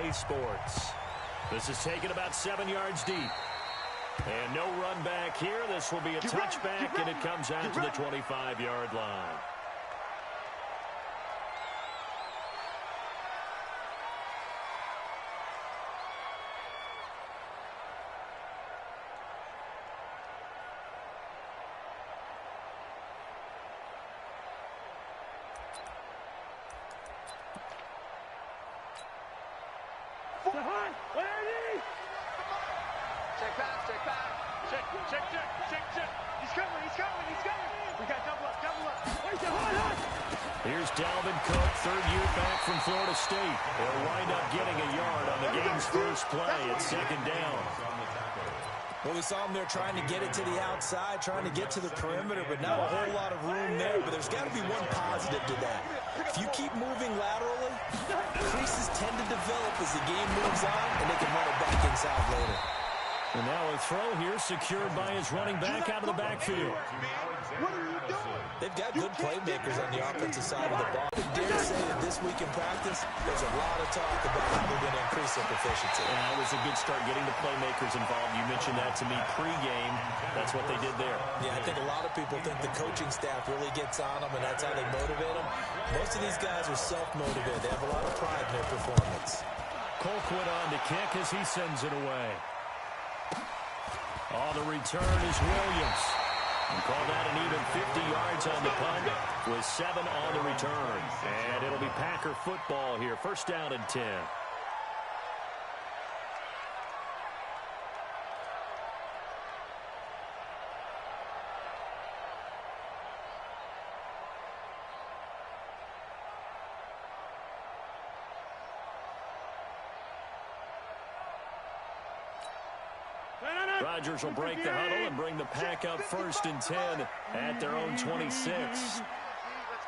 EA Sports. This is taken about 7 yards deep. And no run back here. This will be a touchback, and it comes out to the 25-yard line. Here's Dalvin Cook, third-year back from Florida State. They'll wind up getting a yard on the game's first play at second down. Well, we saw him there trying to get it to the outside, trying to get to the perimeter, but not a whole lot of room there. But there's got to be one positive to that. If you keep moving laterally, creases tend to develop as the game moves on, and they can run it back inside later. And now a throw here secured by his running back out of the backfield. What are you doing? They've got good playmakers on the offensive side of the ball. I dare say that this week in practice, there's a lot of talk about how they're going to increase their proficiency. And that was a good start, getting the playmakers involved. You mentioned that to me pregame. That's what they did there. Yeah, I think a lot of people think the coaching staff really gets on them, and that's how they motivate them. Most of these guys are self-motivated. They have a lot of pride in their performance. Colquitt on to kick as he sends it away. On the return is Williams. And called out an even 50 yards on the punt with 7 on the return. And it'll be Packer football here. First down and 10. Rodgers will break the huddle and bring the Pack up first and 10 at their own 26. Let's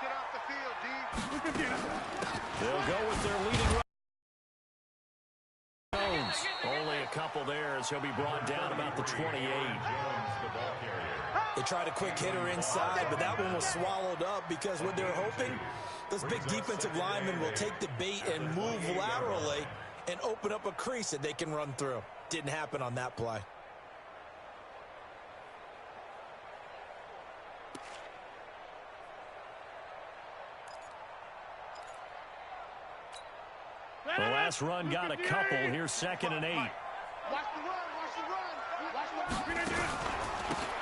get off the field, D. They'll go with their leading Jones. Only a couple there as he'll be brought down about the 28. They tried a quick hitter inside, but that one was swallowed up because what they're hoping, those big defensive linemen will take the bait and move laterally and open up a crease that they can run through. Didn't happen on that play. The last run got a couple. Here's second and 8. Watch the run, watch the run.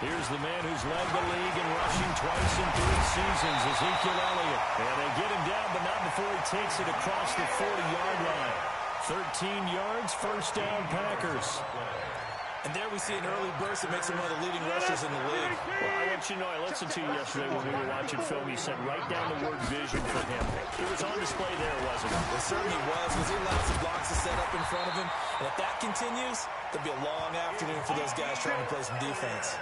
Here's the man who's led the league in rushing twice in 3 seasons, Ezekiel Elliott. And they get him down, but not before he takes it across the 40-yard line. 13 yards, first down, Packers. And there we see an early burst that makes him one of the leading rushers in the league. Well, I want you to know, I listened to you yesterday when we were watching film. You said right down the word vision for him. It was on display there, wasn't it? It certainly was, because he allowed some blocks to set up in front of him. And if that continues, there'll be a long afternoon for those guys trying to play some defense.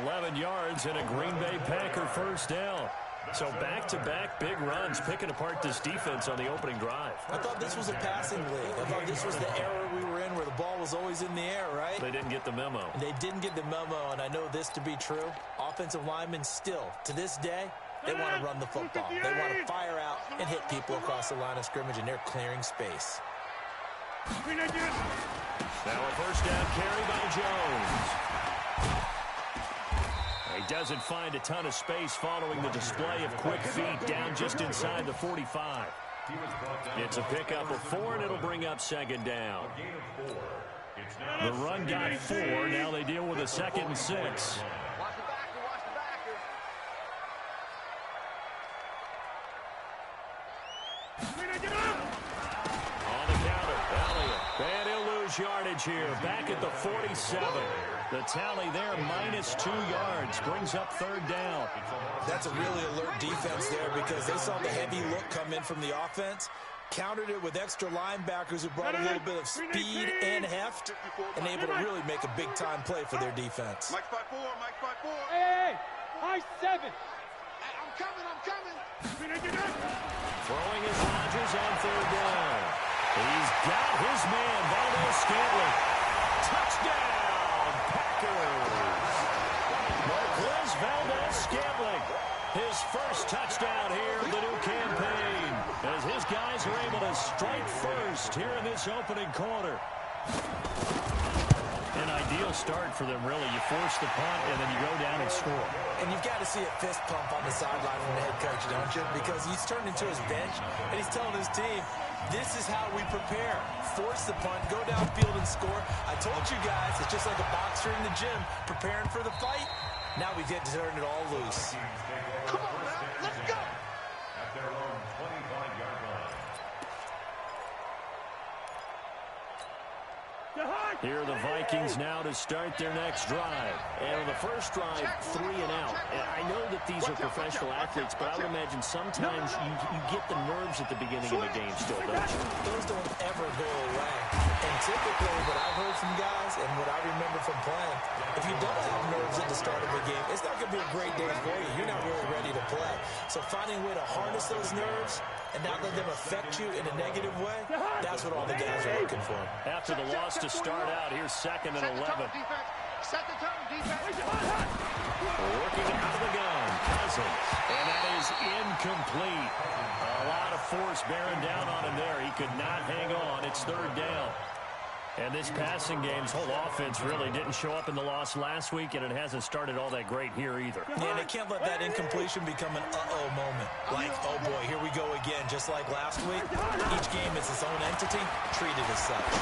11 yards and a Green Bay Packer first down. So back-to-back big runs, picking apart this defense on the opening drive. I thought this was a passing league. I thought this was the era we were in where the ball was always in the air, right? They didn't get the memo. They didn't get the memo, and I know this to be true. Offensive linemen still, to this day, they want to run the football. They want to fire out and hit people across the line of scrimmage, and they're clearing space. Now a first down carry by Jones. He doesn't find a ton of space following the display of quick feet down just inside the 45. It's a pickup of 4, and it'll bring up second down. The run got 4. Now they deal with a 2nd and 6. Watch the backer, watch the backer. On the counter, Elliott. And he'll lose yardage here. Back at the 47. The tally there, -2 yards, brings up third down. That's a really alert defense there because they saw the heavy look come in from the offense, countered it with extra linebackers who brought a little bit of speed and heft, and able to really make a big-time play for their defense. Mike 5-4, Mike 5-4. Hey, high 7. Hey, I'm coming. Throwing is Rodgers on third down. He's got his man, Valdez-Scantling. Touchdown, Packers. Marquez Valdez-Scantling. His first touchdown here of the new campaign as his guys Eagles are able to strike first here in this opening quarter. An ideal start for them, really. You force the punt, and then you go down and score. And you've got to see a fist pump on the sideline from the head coach, don't you? Because he's turned into his bench, and he's telling his team, this is how we prepare. Force the punt, go downfield and score. I told you guys, it's just like a boxer in the gym preparing for the fight. Now we get to turn it all loose. Come on, man. Let's go. At their own 25-yard line. Here are the Vikings now to start their next drive. And on the first drive, 3 and out. And I know that these are professional athletes, but I would imagine sometimes you get the nerves at the beginning of the game still, don't you? Those don't ever go away. And typically what I've heard from guys and what I remember from playing, if you don't have nerves at the start of a game, it's not going to be a great day for you. You're not really ready to play. So finding a way to harness those nerves and not let them affect you in a negative way, that's what all the guys are looking for. After the loss to start out, here's 2nd and 11. Set the tone, defense. Working out of the gun, Cousins. And that is incomplete. A lot of force bearing down on him there. He could not hang on. It's 3rd down. And this passing game's whole offense really didn't show up in the loss last week, and it hasn't started all that great here either. Yeah, and they can't let that incompletion become an uh-oh moment. Like, oh boy, here we go again, just like last week. Each game is its own entity, treated as such.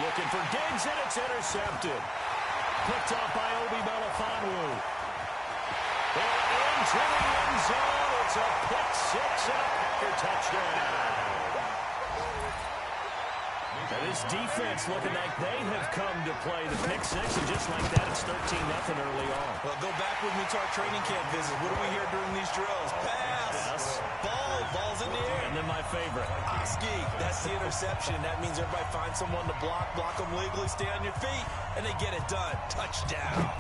Looking for Diggs, and it's intercepted. Picked off by Obi Melifonwu. They're into the end zone. It's a pick-6 and a Packer touchdown. Now this defense looking like they have come to play the pick-6, and just like that, it's 13-0 early on. Well, go back with me to our training camp visit. What do we hear during these drills? Pass. Yes. Ball's in the air. And then my favorite. Oski, that's the interception. That means everybody finds someone to block them legally, stay on your feet, and they get it done. Touchdown.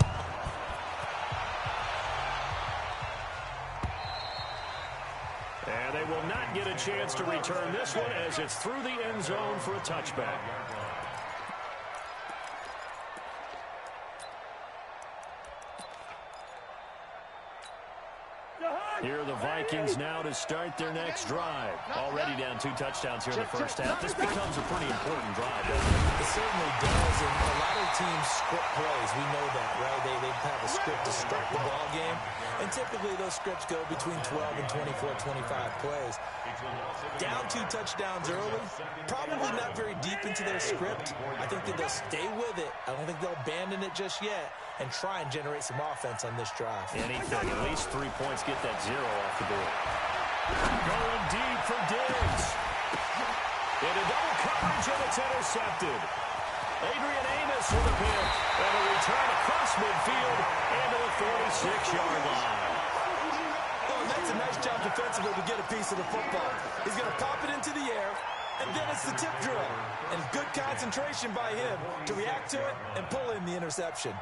And they will not get a chance to return this one as it's through the end zone for a touchback. Here are the Vikings now to start their next drive. Already down 2 touchdowns here in the first half. This becomes a pretty important drive, doesn't it? It certainly does, and a lot of teams script plays. We know that, right? They have a script to start the ball game, and typically those scripts go between 12 and 24, 25 plays. Down 2 touchdowns early, probably not very deep into their script. I think that they'll stay with it. I don't think they'll abandon it just yet and try and generate some offense on this drive. Anything, at least 3 points, get that 0 off the board. Going deep for Diggs. Into double coverage, and it's intercepted. Adrian Amos with a pick, and a return across midfield into the 46-yard line. Oh, that's a nice job defensively to get a piece of the football. He's going to pop it into the air, and then it's the tip drill. And good concentration by him to react to it and pull in the interception.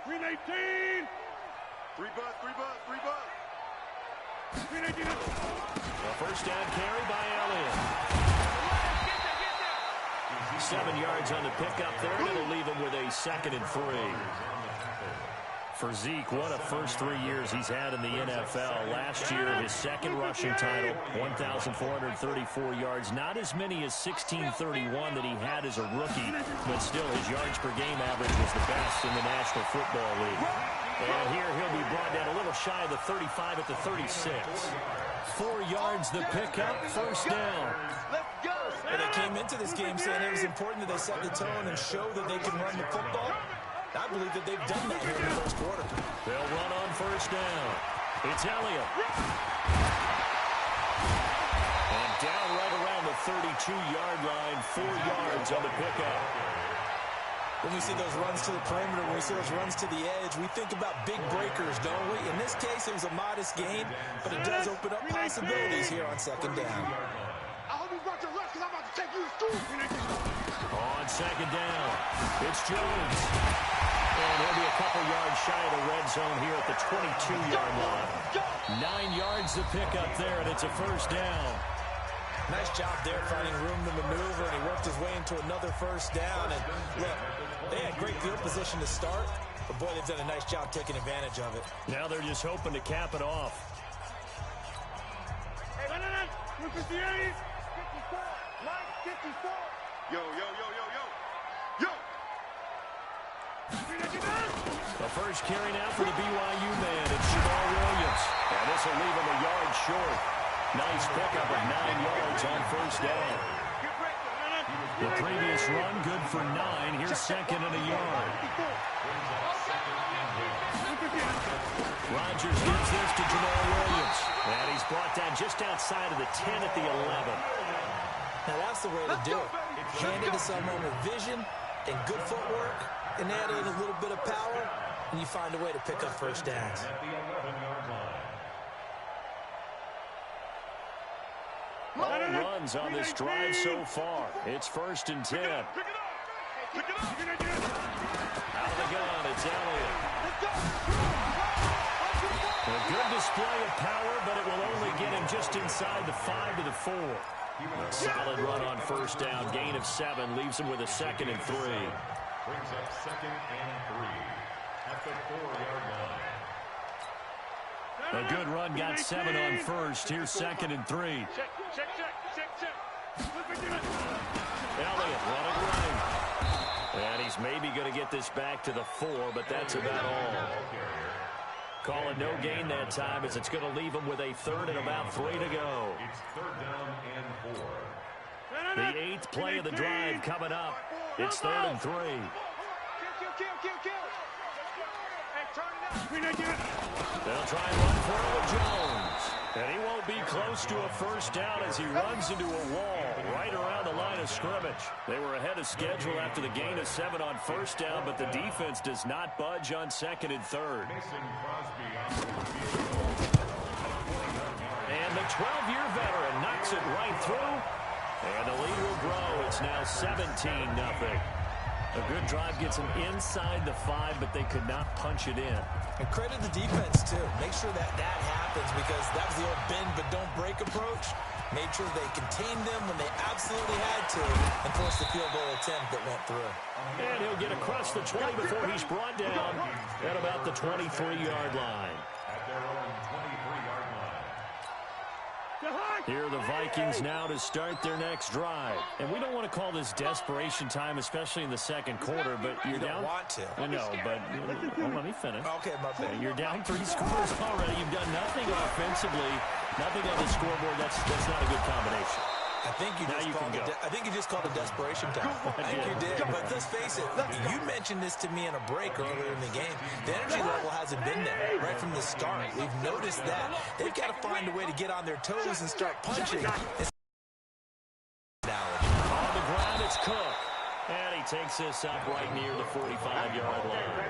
Green 18. 3 bucks. Green 18. A first down carry by Elliott. 7 yards on the pickup there, and it'll leave him with a 2nd and 3. For Zeke, what a first 3 years he's had in the NFL. Last year, his 2nd rushing title, 1,434 yards. Not as many as 1,631 that he had as a rookie, but still his yards per game average was the best in the National Football League. And here he'll be brought down a little shy of the 35 at the 36. 4 yards the pickup, first down. And they came into this game saying it was important that they set the tone and show that they can run the football. I believe that they've done that here in the first quarter. They'll run on first down. It's Elliott. And down right around the 32-yard line, 4 yards on the pickup. When we see those runs to the perimeter, when we see those runs to the edge, we think about big breakers, don't we? In this case, it was a modest gain, but it does open up possibilities here on 2nd down. I hope you brought your rush because I'm about to take you to school. On 2nd down, it's Jones. And he'll be a couple yards shy of the red zone here at the 22-yard line. 9 yards to pick up there, and it's a first down. Nice job there finding room to maneuver, and he worked his way into another first down. And look, they had great field position to start, but boy, they've done a nice job taking advantage of it. Now they're just hoping to cap it off. Hey, no. 54. Line 54. Yo. The first carry now for the BYU man. It's Jamal Williams. And this will leave him a yard short. Nice pickup of 9 yards on first down. The previous run, good for 9. Here's second and a yard. Rodgers gives this to Jamal Williams. And he's brought down just outside of the 10 at the 11. Now that's the way to do it. Hand it to someone with vision and good footwork, and add in a little bit of power, and you find a way to pick up first downs. All runs on this drive so far. It's 1st and 10. Out of the gun, it's Elliott. A good display of power, but it will only get him just inside the 5 to the 4. A solid run on first down. Gain of 7 leaves him with a 2nd and 3. Brings up 2nd and 3 at the 4-yard line. A good run got 7 on first. Here's 2nd and 3. Check. Elliott running. And he's maybe going to get this back to the 4, but that's about all. Call it no gain that time as it's going to leave him with a 3rd and about 3 to go. It's 3rd down and 4. The 8th play of the drive coming up. It's 3rd and 3. They'll try and run for it with Jones. And he won't be close to a first down as he runs into a wall right around the line of scrimmage. They were ahead of schedule after the gain of 7 on first down, but the defense does not budge on 2nd and 3rd. And the 12-year veteran knocks it right through. And the lead will grow. It's now 17-0. A good drive gets them inside the 5, but they could not punch it in. And credit the defense, too. Make sure that happens, because that was the old bend but don't break approach. Made sure they contained them when they absolutely had to and forced the field goal attempt that went through. And he'll get across the 20 before he's brought down at about the 23-yard line. At their own 23-yard line. Here are the Vikings now to start their next drive. And we don't want to call this desperation time, especially in the second quarter, but you're down. You don't want to. I know, but let me finish. Okay, my bad. You're down 3 scores already. You've done nothing offensively, nothing on the scoreboard. That's not a good combination. I think you just called it desperation time. I think you did. But let's face it, you mentioned this to me in a break earlier in the game. The energy level hasn't been there right from the start. We've noticed that. They've got to find a way to get on their toes and start punching. On the ground, it's Cook. And he takes this up right near the 45-yard line.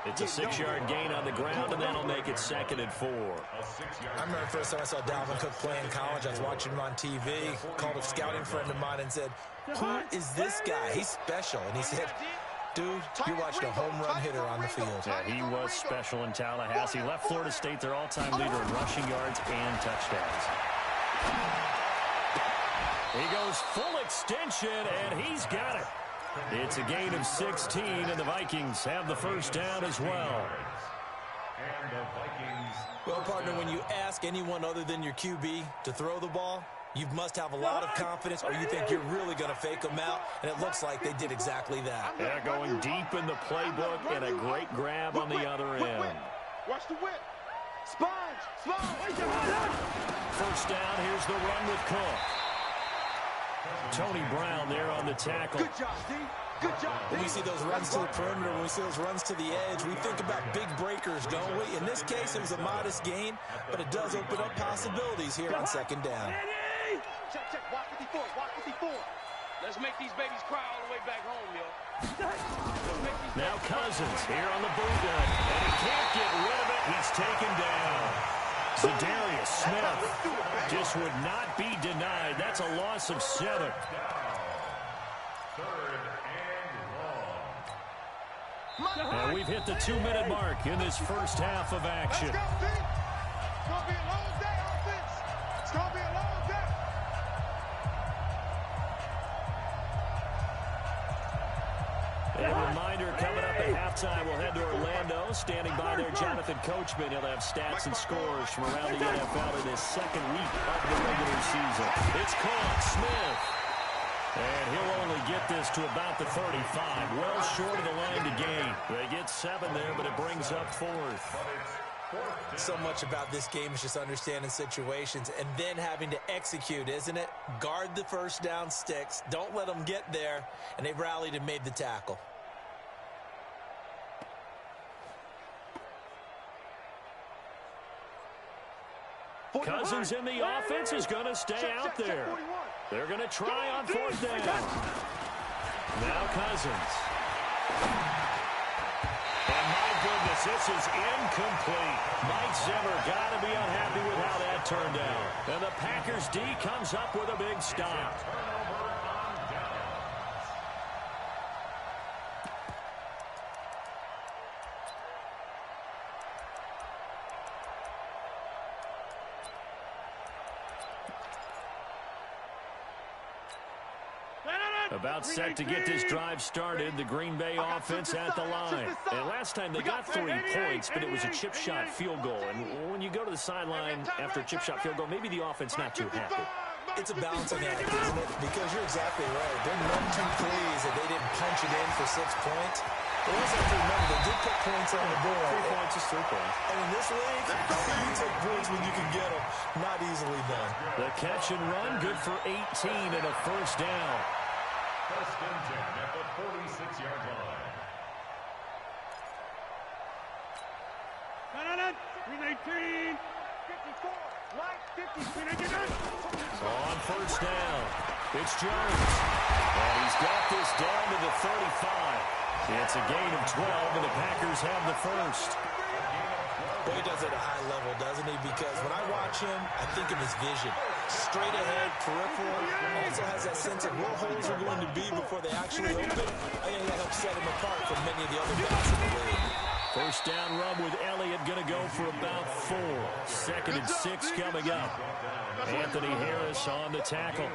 It's a 6-yard gain on the ground, and that'll make it 2nd and 4. I remember the first time I saw Dalvin Cook play in college. I was watching him on TV, called a scouting friend of mine and said, "Who is this guy? He's special." And he said, "Dude, you're watching a home run hitter on the field." Yeah, he was special in Tallahassee. Left Florida State their all-time leader in rushing yards and touchdowns. He goes full extension, and he's got it. It's a gain of 16, and the Vikings have the first down as well. And the Vikings. Well, partner, when you ask anyone other than your QB to throw the ball, you must have a lot of confidence, or you think you're really going to fake them out, and it looks like they did exactly that. Yeah, going deep in the playbook, and a great grab on the other end. Watch the whip. Sponge. First down, here's the run with Cook. Tony Brown there on the tackle. Good job, D. Good job, D. When we see those runs to the perimeter, when we see those runs to the edge, we think about big breakers, don't we? In this case, it was a modest gain, but it does open up possibilities here on second down. Check. Watch 54. Let's make these babies cry all the way back home, yo. Now Cousins here on the bootleg, and he can't get rid of it. He's taken down. Zadarius Smith just would not be denied. That's a loss of 7. 3rd and long. And we've hit the 2-minute mark in this first half of action. Let's go, D. It's going to be a long day, offense. It's going to be a long day. halftime, we'll head to Orlando. Standing by there, Jonathan Coachman. He'll have stats and scores from around the NFL in his second week of the regular season. It's caught. Smith. And he'll only get this to about the 35. Well short of the line to gain. They get 7 there, but it brings up 4th. So much about this game is just understanding situations and then having to execute, isn't it? Guard the first down sticks. Don't let them get there. And they rallied and made the tackle. Cousins in the offense is going to stay out there. They're going to try on 4th down. Now Cousins. And my goodness, this is incomplete. Mike Zimmer got to be unhappy with how that turned out. And the Packers D comes up with a big stop. About set to get this drive started. The Green Bay offense at the line. And last time they got 3 points, but it was a chip shot field goal. And when you go to the sideline after a chip shot field goal, maybe the offense not too happy. It's a balancing act, isn't it? Because you're exactly right. They're none too pleased that they didn't punch it in for 6 points. They also have to remember they did put points on the board. 3 points is 3 points. And in this league, you take points when you can get them. Not easily done. The catch and run, good for 18 and a first down. First and 10 at the 46-yard line. Green 18. 54. Right 50. So on first down, it's Jones. And he's got this down to the 35. It's a gain of 12, and the Packers have the first. Well, he does it at a high level, doesn't he? Because when I watch him, I think of his vision. Straight ahead, peripheral. Also has that sense of where holes are going to be before they actually open. I think that helps set him apart from many of the other guys in the league. First down run with Elliott going to go for about 4. 2nd and 6 coming up. Anthony Harris on the tackle.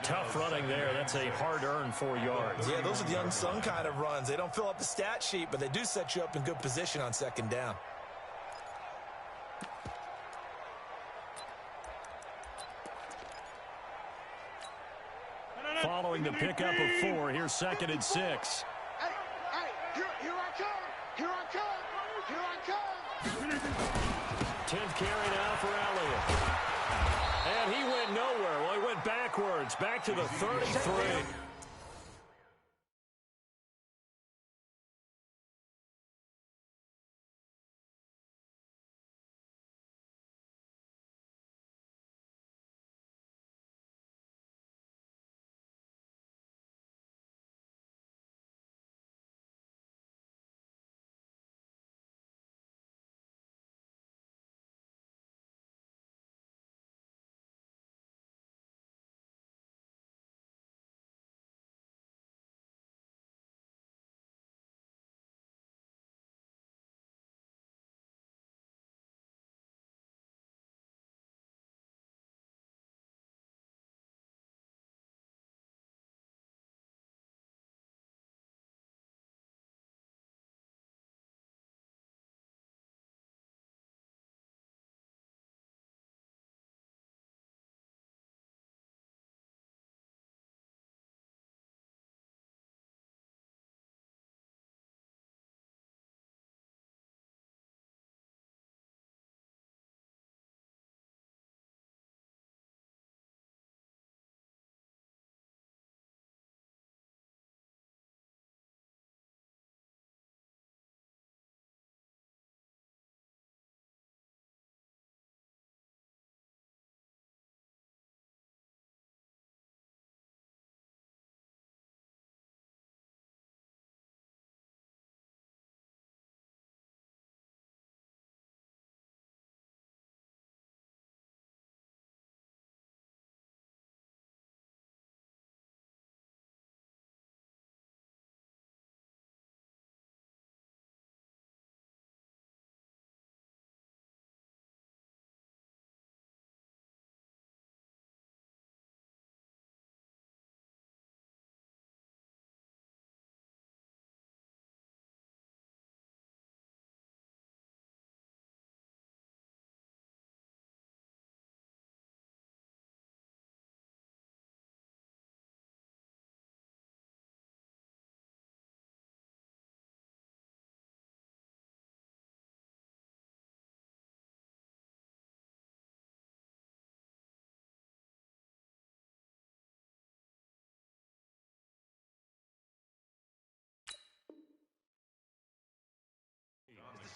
Tough running there. That's a hard-earned 4 yards. Yeah, those are the unsung kind of runs. They don't fill up the stat sheet, but they do set you up in good position on 2nd down. Following the pickup of 4, here's 2nd and 6. Hey, here I come. Here I come. Here I come. 10th carry now for Elliott. And he went nowhere. Well, he went backwards, back to the 33.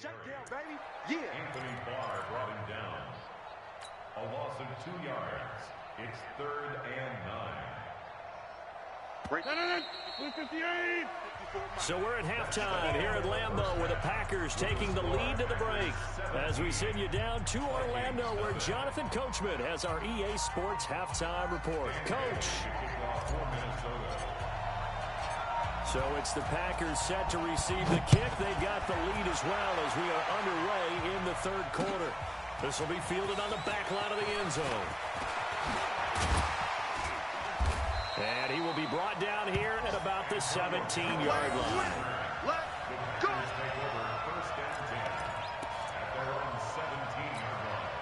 Check down, baby. Yeah. Anthony Barr brought him down. A loss of 2 yards. It's 3rd and 9. 58. So we're at halftime here at Lambeau with the Packers taking the lead to the break. As we send you down to Orlando where Jonathan Coachman has our EA Sports halftime report. Coach. So it's the Packers set to receive the kick. They've got the lead as well as we are underway in the third quarter. This will be fielded on the back line of the end zone. And he will be brought down here at about the 17-yard line. Let's go. Take over 1st and 10 at their own 17-yard line.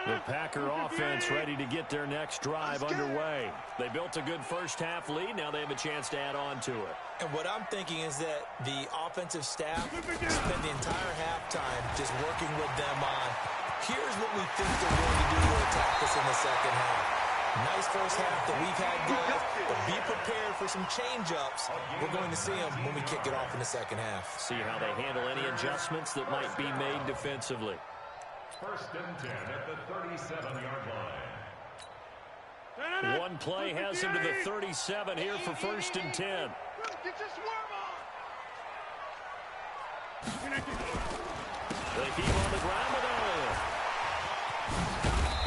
The Packer offense ready to get their next drive underway. They built a good first-half lead. Now they have a chance to add on to it. And what I'm thinking is that the offensive staff spent the entire halftime just working with them on, here's what we think they're going to do to attack us in the second half. Nice first half that we've had, guys, but be prepared for some change-ups. We're going to see them when we kick it off in the second half. See how they handle any adjustments that might be made defensively. 1st and 10 at the 37-yard line. One play has him to the 37 here for 1st and 10. Get your swerve on. They keep on the ground with Elliott.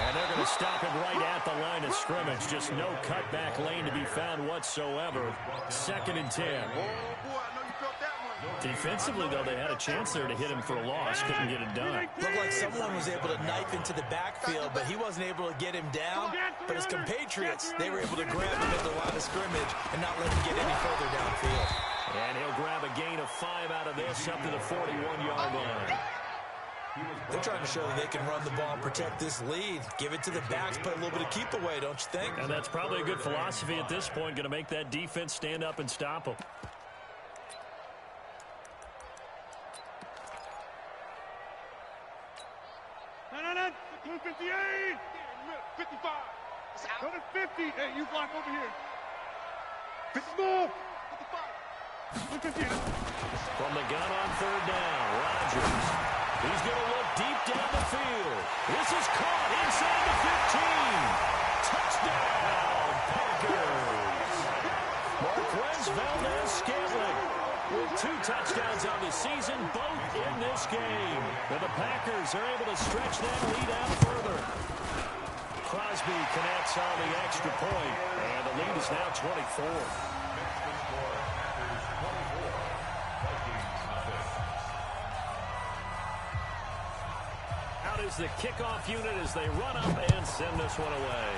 And they're going to stop him right at the line of scrimmage. Just no cutback lane to be found whatsoever. 2nd and 10. Oh, boy, I know you felt that one. Defensively, though, they had a chance there to hit him for a loss. Couldn't get it done. Looked like someone was able to knife into the backfield, but he wasn't able to get him down. But his compatriots, they were able to grab him at the line of scrimmage and not let him get any further downfield. And he'll grab a gain of 5 out of this up to the 41-yard line. They're trying to show that they can run the ball and protect this lead. Give it to the backs, put a little bit of keep away, don't you think? And that's probably a good philosophy at this point, going to make that defense stand up and stop them. No. 58. 55. Go to 50. Hey, you block over here. 50 move. 55. From the gun on 3rd down, Rodgers. He's going to look deep down the field. This is caught inside the 15. Touchdown, Packers. Marquez Valdez-Scantling with 2 touchdowns on the season, both in this game. And the Packers are able to stretch that lead out further. Crosby connects on the extra point, and the lead is now 24. Out is the kickoff unit as they run up and send this one away.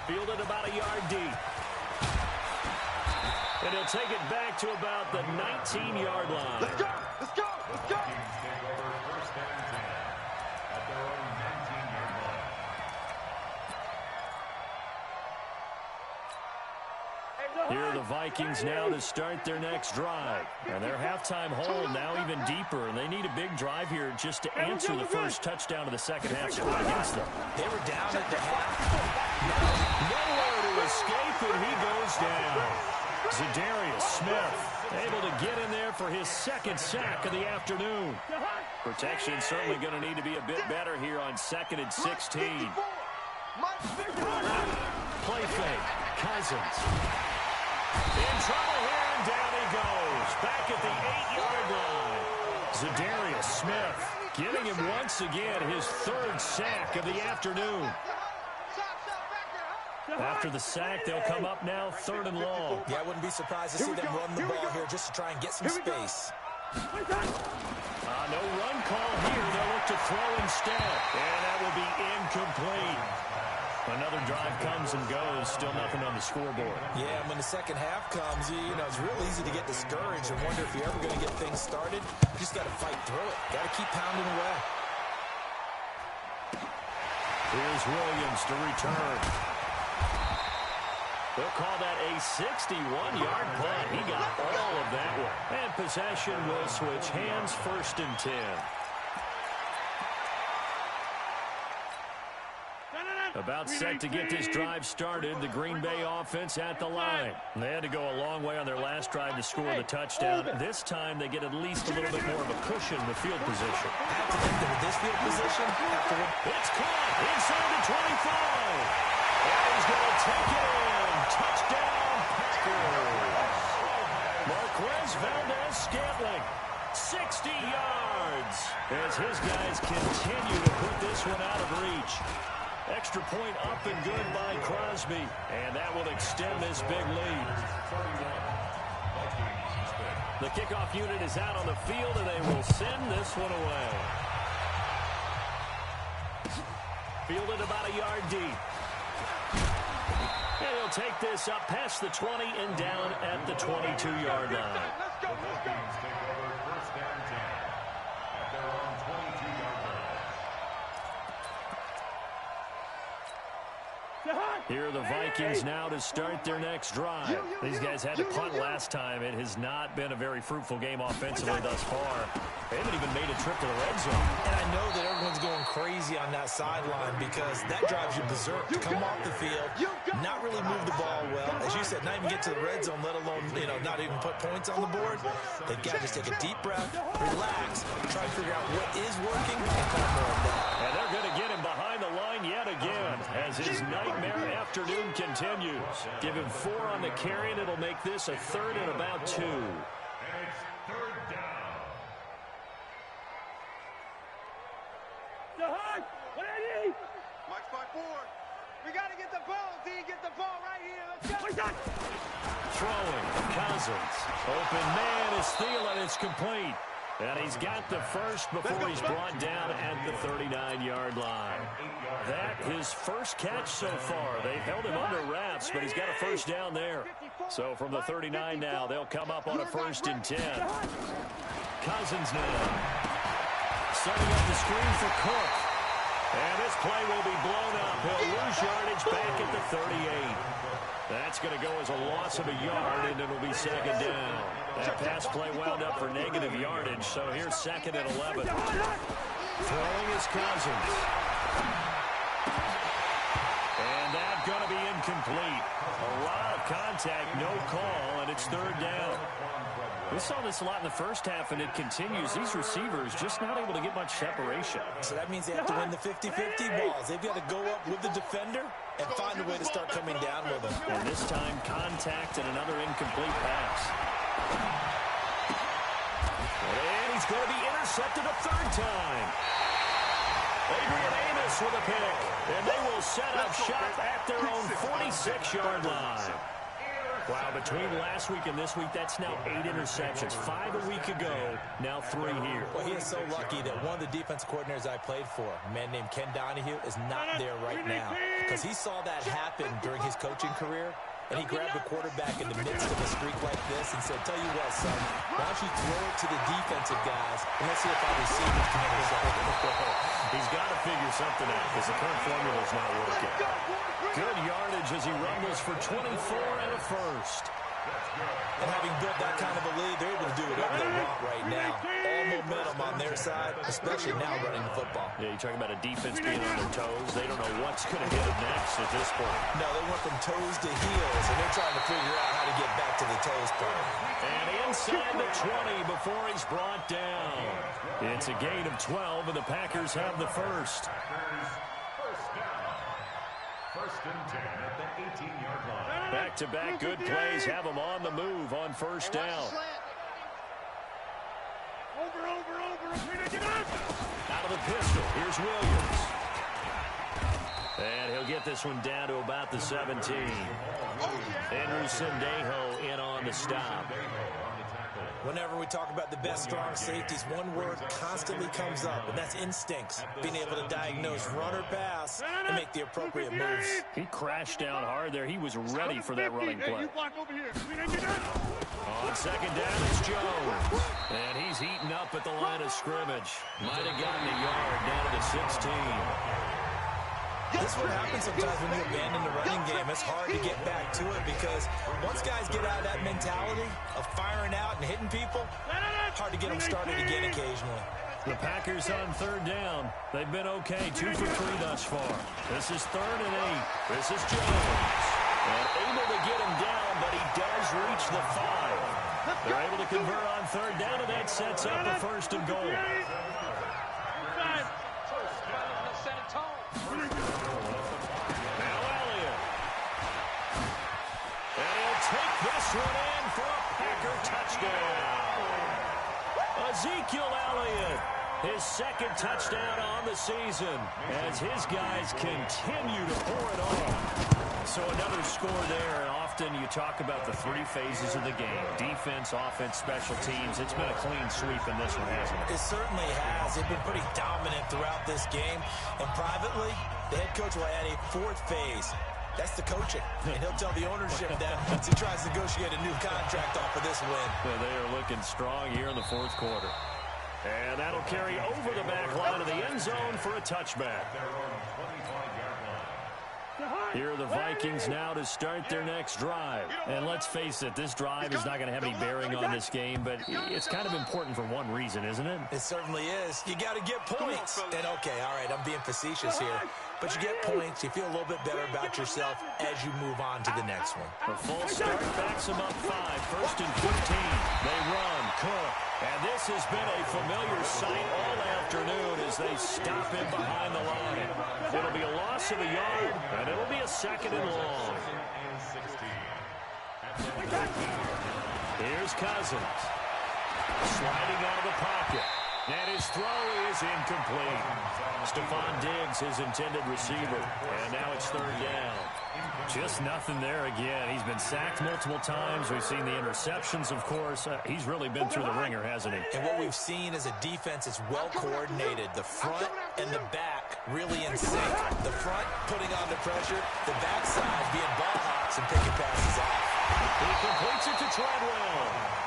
Fielded about a yard deep. And he'll take it back to about the 19-yard line. Let's go. Let's go. Let's go. Take over 1st and 10 at their own 19-yard line. Here are the Vikings now to start their next drive. And their halftime hold now even deeper. And they need a big drive here just to answer the first touchdown of the second half score against them. They were down at the half. Nowhere to escape, and he goes down. Zadarius Smith able to get in there for his 2nd sack of the afternoon. Protection certainly going to need to be a bit better here on 2nd and 16. Play fake. Cousins. In trouble here, and down he goes. Back at the 8-yard line. Zadarius Smith giving him once again his 3rd sack of the afternoon. After the sack, they'll come up now 3rd and long. Yeah, I wouldn't be surprised to see them run the ball here just to try and get some space. No run call here. They'll look to throw instead. And that will be incomplete. Another drive comes and goes. Still nothing on the scoreboard. Yeah, when the second half comes, you know, it's real easy to get discouraged and wonder if you're ever going to get things started. You just got to fight through it. Got to keep pounding away. Here's Williams to return. They'll call that a 61-yard play. He got all of that one. And possession will switch hands, 1st and 10. About set to get this drive started. The Green Bay offense at the line. They had to go a long way on their last drive to score the touchdown. This time they get at least a little bit more of a cushion in the field position. Have to think that with this field position, it's caught inside the 25. And he's going to take it in. Touchdown, Packers. Marquez Valdez-Scantling, 60 yards. As his guys continue to put this one out of reach. Extra point up and good by Crosby. And that will extend this big lead. The kickoff unit is out on the field, and they will send this one away. Fielded about a yard deep. And he'll take this up past the 20 and down at the 22-yard line. Let's go. Take over first down 10 at their own 22-yard line. Here are the Vikings now to start their next drive. These guys had to punt last time. It has not been a very fruitful game offensively thus far. They haven't even made a trip to the red zone. And I know that everyone's going crazy on that sideline because that drives you berserk to come off the field, not really move the ball well. As you said, not even get to the red zone, let alone, not even put points on the board. They've got to just take a deep breath, relax, try to figure out what is working, and put more of that. And they're going to get him behind the line yet again as his nightmare afternoon continues. Give him 4 on the carry, and it'll make this a 3rd and about 2. And it's 3rd down. Mike's 5-4. We got to get the ball, D. Get the ball right here. Let's go. Throwing, Cousins. Open man is Thielen. It's complete. And he's got the first before he's brought down at the 39-yard line. That his first catch so far. They've held him under wraps, but he's got a first down there. So from the 39 now, they'll come up on a 1st and 10. Cousins now. Setting up the screen for Cook. And this play will be blown up. He'll lose yardage back at the 38. That's going to go as a loss of a yard, and it'll be 2nd down. That pass play wound up for negative yardage, so here's 2nd and 11. Throwing is Cousins. And that's going to be incomplete. A lot of contact, no call, and it's 3rd down. We saw this a lot in the first half, and it continues. These receivers just not able to get much separation. So that means they have to win the 50-50 balls. They've got to go up with the defender and find a way to start coming down with him. And this time, contact and another incomplete pass. And he's going to be intercepted a 3rd time. Adrian Amos with a pick. And they will set up shop at their own 46-yard line. Wow, between last week and this week, that's now 8 interceptions. 5 a week ago, now 3 here. Well, he is so lucky that one of the defense coordinators I played for, a man named Ken Donahue, is not there right now. Because he saw that happen during his coaching career, and he grabbed the quarterback in the midst of a streak like this and said, tell you what, son, why don't you throw it to the defensive guys, and let's see if our receivers can intercept it. He's got to figure something out because the current formula's not working. Good yardage as he rumbles for 24 and a 1st. And having built that kind of a lead, they're able to do whatever they want right now. All momentum on their side, especially now running the football. Yeah, you're talking about a defense being on their toes. They don't know what's going to hit them next at this point. No, they went from toes to heels, and they're trying to figure out how to get back to the toes part. And inside the 20 before he's brought down. It's a gain of 12, and the Packers have the first. First down. 1st and 10 at the 18-yard line. Back-to-back good plays have them on the move on 1st down. Over. Out of the pistol, here's Williams. And he'll get this one down to about the 17. Andrew Sendejo in on the stop. Whenever we talk about the best strong safeties, one word constantly comes up, and that's instincts. Being able to diagnose run or pass and make the appropriate moves. He crashed down hard there. He was ready for that running play. On 2nd down, it's Jones. And he's heating up at the line of scrimmage. Might have gotten a yard down to the 16. This is what happens sometimes when you abandon the running game. It's hard to get back to it because once guys get out of that mentality of firing out and hitting people, hard to get them started again occasionally. The Packers on third down. They've been okay, 2 for 3 thus far. This is 3rd and 8. This is Jones. And able to get him down, but he does reach the 5. They're able to convert on third down, and that sets up a 1st and goal. Now Elliott. And he'll take this one in for a Packer touchdown. Ezekiel Elliott, his 2nd touchdown on the season as his guys continue to pour it on. So another score there, and often you talk about the 3 phases of the game. Defense, offense, special teams. It's been a clean sweep in this one, hasn't it? It certainly has. They've been pretty dominant throughout this game. And privately, the head coach will add a 4th phase. That's the coaching. And he'll tell the ownership that once he tries to negotiate a new contract off of this win. Well, they are looking strong here in the 4th quarter. And that'll carry over the back line of the end zone for a touchback. Here are the Vikings now to start their next drive. And let's face it, this drive is not going to have any bearing on this game, but it's kind of important for one reason, isn't it? It certainly is. You got to get points. And okay, all right, I'm being facetious here. But you get points, you feel a little bit better about yourself as you move on to the next one. A full start backs them up 5, 1st and 15. They run, Cook. And this has been a familiar sight all afternoon as they stop him behind the line. It'll be a loss of a yard, and it'll be a 2nd and long. Here's Cousins. Sliding out of the pocket. And his throw is incomplete. Stephon Diggs, his intended receiver. And now it's 3rd down. Just nothing there again. He's been sacked multiple times. We've seen the interceptions, of course. He's really been through the ringer, hasn't he? And what we've seen is a defense that's well coordinated. The front and the back really in sync. The front putting on the pressure. The backside being ball hawks and picking passes off. He completes it to Treadwell.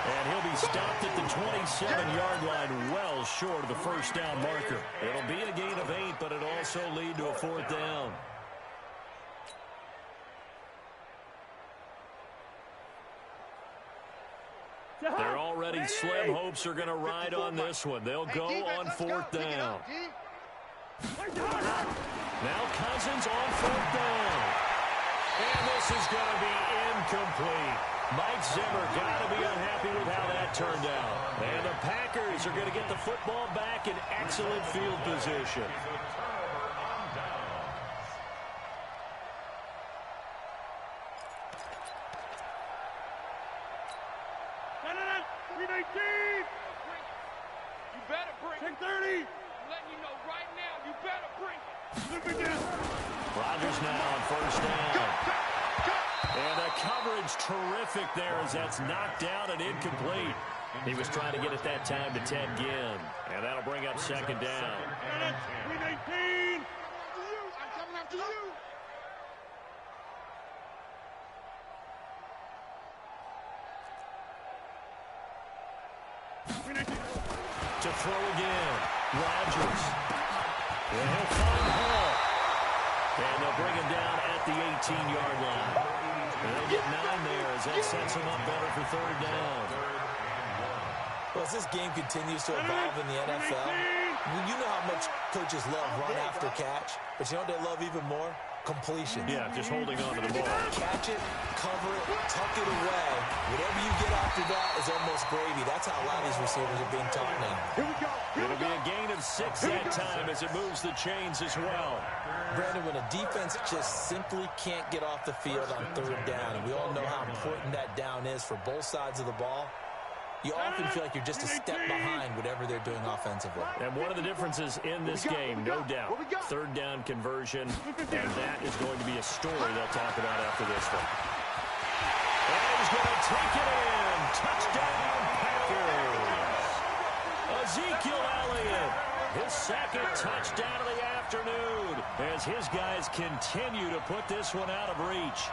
And he'll be stopped at the 27-yard line, well short of the 1st down marker. It'll be a gain of 8, but it'll also lead to a 4th down. Their already slim hopes are going to ride on this one. They'll go on 4th down. Now Cousins on 4th down. And this is going to be incomplete. Mike Zimmer got to be unhappy with how that turned out. And the Packers are going to get the football back in excellent field position. You better bring it. 30. I'm letting you know right now, you better bring it. Rodgers now on 1st down. And the coverage terrific there as that's knocked down and incomplete. He was trying to get it that time to Ted Ginn. And that'll bring up 2nd down. 319. I'm coming after you. To throw again. Rodgers. And he'll find Hall. And they'll bring him down at the 18-yard line. And they'll get 9 there as that sets him up better for 3rd down. Well, as this game continues to evolve in the NFL, you know how much coaches love run after catch, but you know what they love even more? Completion. Yeah, just holding on to the ball. Catch it, cover it, tuck it away. Whatever you get after that is almost gravy. That's how a lot of these receivers are being taught now. It'll be a gain of 6 that time as it moves the chains as well. Brandon, when a defense just simply can't get off the field on 3rd down, and we all know how important that down is for both sides of the ball, you often feel like you're just a step behind whatever they're doing offensively. And one of the differences in this game, no doubt, 3rd down conversion, and that is going to be a story they'll talk about after this one. And he's going to take it in. Touchdown, Packers. Ezekiel Elliott, his 2nd touchdown of the afternoon as his guys continue to put this one out of reach.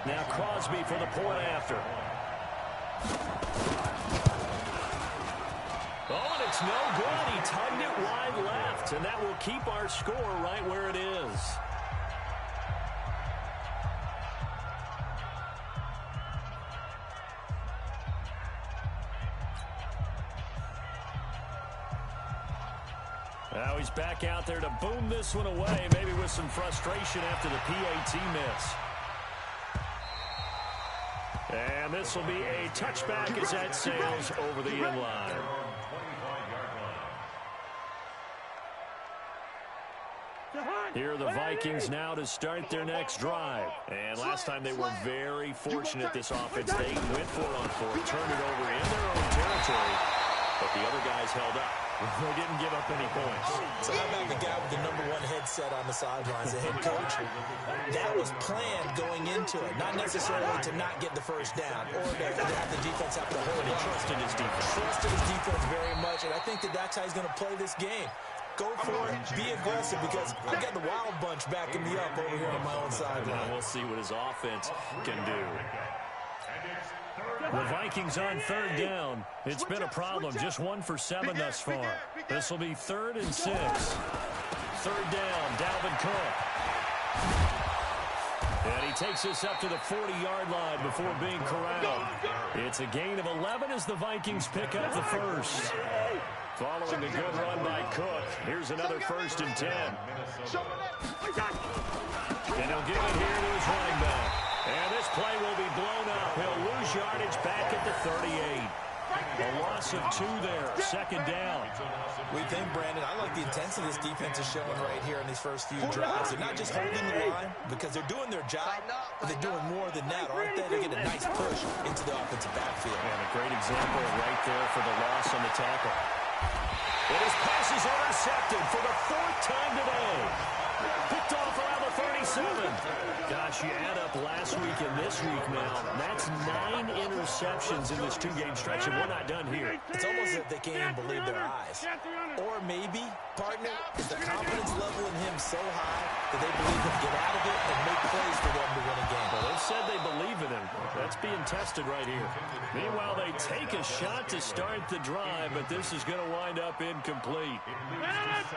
Now Crosby for the point after. Oh, and it's no good. He tugged it wide left, and that will keep our score right where it is. Now he's back out there to boom this one away, maybe with some frustration after the PAT miss. And this will be a touchback as that sails over the end line. Here are the Vikings now to start their next drive. And last time they were very fortunate, this offense. They went for it on fourth, turned it over in their own territory, but the other guys held up. They didn't give up any points. So how about the guy with the #1 headset on the sidelines, the head coach? That was planned going into it, not necessarily to not get the first down or to have the defense have to hold it. He trusted his defense. Trusted his defense very much, and I think that's how he's going to play this game. Go for it, be aggressive, because I've got the wild bunch backing me up over here on my own sideline. We'll see what his offense can do. The Vikings on third down. It's been a problem. Just 1 for 7 thus far. This will be 3rd and 6. Third down, Dalvin Cook. And he takes us up to the 40-yard line before being corralled. It's a gain of 11 as the Vikings pick up the first. Following a good run by Cook, here's another 1st and 10. And he'll give it here to his running back. And this play will be blown up. He'll lose yardage back at the 38. A loss of 2 there, 2nd down. We think, Brandon, I like the intensity this defense is showing right here in these first few drives. They're not just holding the line because they're doing their job, but they're doing more than that, aren't they? They get a nice push into the offensive backfield. And a great example right there for the loss on the tackle. And his pass is intercepted for the 4th time today. Picked off around the 37. Gosh, you add up last week and this week now. That's 9 interceptions in this 2-game stretch, and we're not done here. It's almost as if they can't even believe their eyes. Or maybe, partner, is the confidence level in him so high that they believe he'll get out of it and make plays for them to win a game. Well, they've said they believe in him. That's being tested right here. Meanwhile, they take a shot to start the drive, but this is going to wind up incomplete.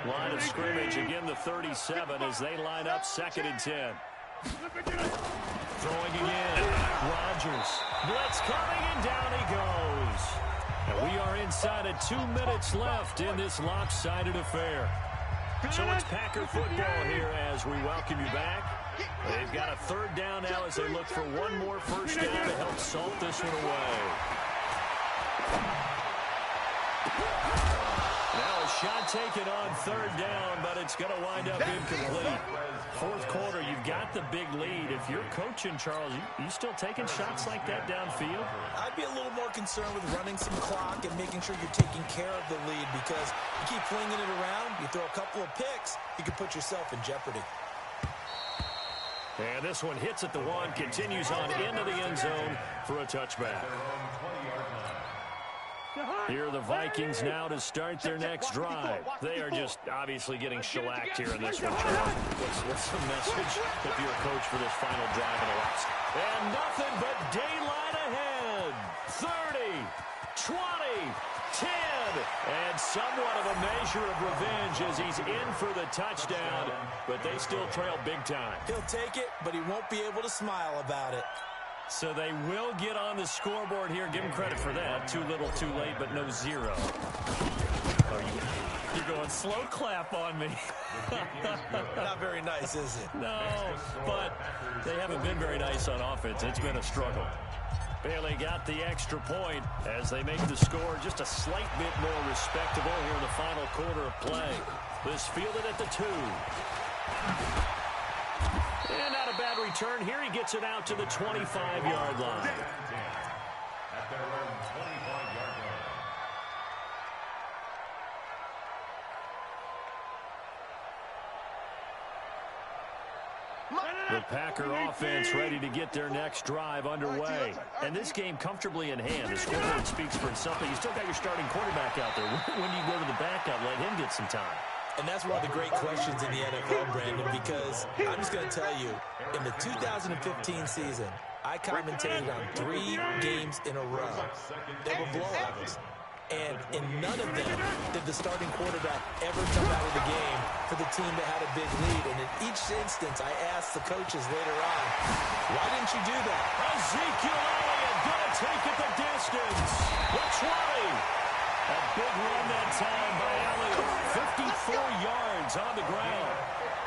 Line of scrimmage, again the 37 as they line up 2nd and 10. Throwing again. Rodgers. Blitz coming, and down he goes. And we are inside of 2 minutes left in this lopsided affair. So it's Packer football here as we welcome you back. They've got a 3rd down now as they look for one more first down to help salt this one away. Now a shot taken on 3rd down, but it's going to wind up incomplete. 4th quarter, you've got the big lead. If you're coaching, Charles, you still taking shots like that downfield? I'd be a little more concerned with running some clock and making sure you're taking care of the lead, because you keep flinging it around, you throw a couple of picks, you can put yourself in jeopardy. And this one hits at the 1, continues on into the end zone for a touchback. Here are the Vikings now to start their next drive. They are just obviously getting shellacked here in this one, Charles. What's the message if you're a coach for this final drive in Alaska? And nothing but daylight ahead. 30, 20, 10. And somewhat of a measure of revenge as he's in for the touchdown, but they still trail big time. He'll take it, but he won't be able to smile about it. So they will get on the scoreboard here. Give them credit for that. Too little, too late, but no 0. You're going slow clap on me. Not very nice, is it? No, but they haven't been very nice on offense. It's been a struggle. Bailey got the extra point as they make the score just a slight bit more respectable here in the final quarter of play. This fielded at the 2. And not a bad return here. He gets it out to the 25-yard line. At their own 25-yard line. The Packer offense ready to get their next drive underway. And this game comfortably in hand. The scoreboard speaks for itself, but you still got your starting quarterback out there. When do you go to the backup? Let him get some time. And that's one of the great questions in the NFL, Brandon, because I'm just going to tell you, in the 2015 season, I commentated on 3 games in a row. They were blowouts. And in none of them did the starting quarterback ever come out of the game for the team that had a big lead. And in each instance, I asked the coaches later on, why didn't you do that? Ezekiel Elliott going to take it the distance. The 20. A big run that time by Elliott. 54 yards on the ground.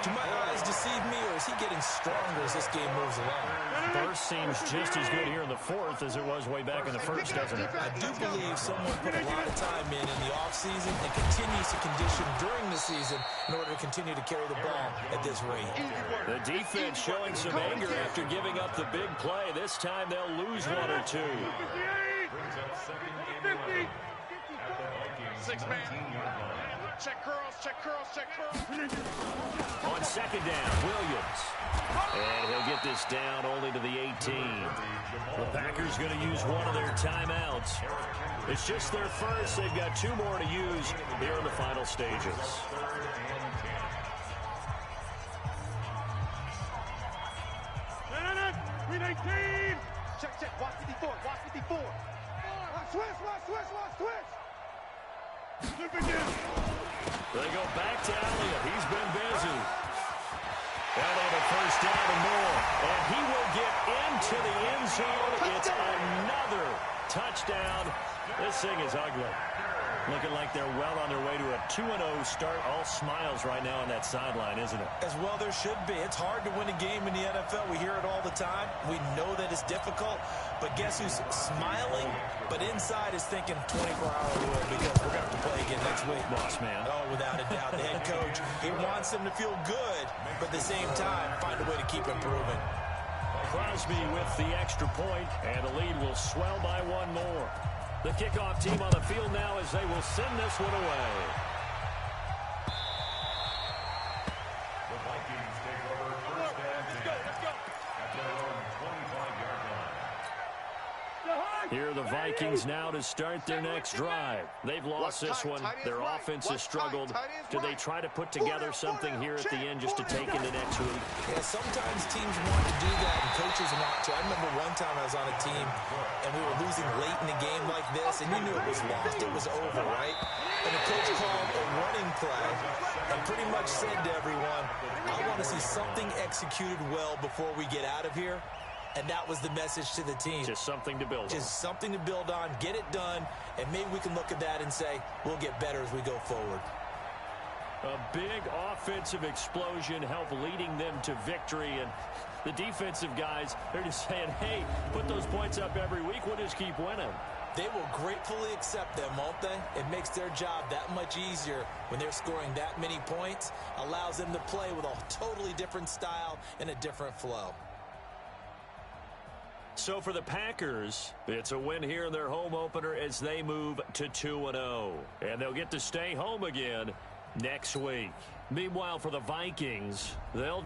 Do my eyes deceive me, or is he getting stronger as this game moves along? Burst seems just as good here in the fourth as it was way back in the first, doesn't it? I do believe someone put a lot of time in the offseason and continues to condition during the season in order to continue to carry the ball at this rate. The defense showing some anger after giving up the big play. This time they'll lose one or two. 6-man. Check curls, check curls, check curls. On second down, Williams. And he'll get this down only to the 18. The Packers going to use one of their timeouts. It's just their first. They've got two more to use here in the final stages. Green 18. Check. Watch 54. Watch 54. Switch. Flip again. They go back to Elliott. He's been busy. Elliott a first down and more. And he will get into the end zone. It's another touchdown. This thing is ugly. Looking like they're well on their way to a 2-0 start. All smiles right now on that sideline, isn't it? As well there should be. It's hard to win a game in the NFL. We hear it all the time. We know that it's difficult. But guess who's smiling? But inside is thinking 24-hour rule because we're going to have to play again next week. Boss man. Oh, without a doubt. The head coach, he wants them to feel good, but at the same time, find a way to keep improving. Crosby with the extra point, and the lead will swell by one more. The kickoff team on the field now as they will send this one away. The Vikings take over first and 10 at their own 25-yard line. Here are the Vikings now to start their next drive. They've lost this one. Their offense has struggled. Do they try to put together something here at the end just to take into next week? Yeah, sometimes teams want to do that and coaches want to. I remember one time I was on a team and we were losing late in the game like this and you knew it was lost. It was over, right? And the coach called a running play and pretty much said to everyone, I want to see something executed well before we get out of here. And that was the message to the team. Just something to build on. Just something to build on, get it done, and maybe we can look at that and say, we'll get better as we go forward. A big offensive explosion helped leading them to victory. And the defensive guys, they're just saying, hey, put those points up every week. We'll just keep winning. They will gratefully accept them, won't they? It makes their job that much easier when they're scoring that many points. Allows them to play with a totally different style and a different flow. So for the Packers, it's a win here in their home opener as they move to 2-0. And they'll get to stay home again next week. Meanwhile, for the Vikings, they'll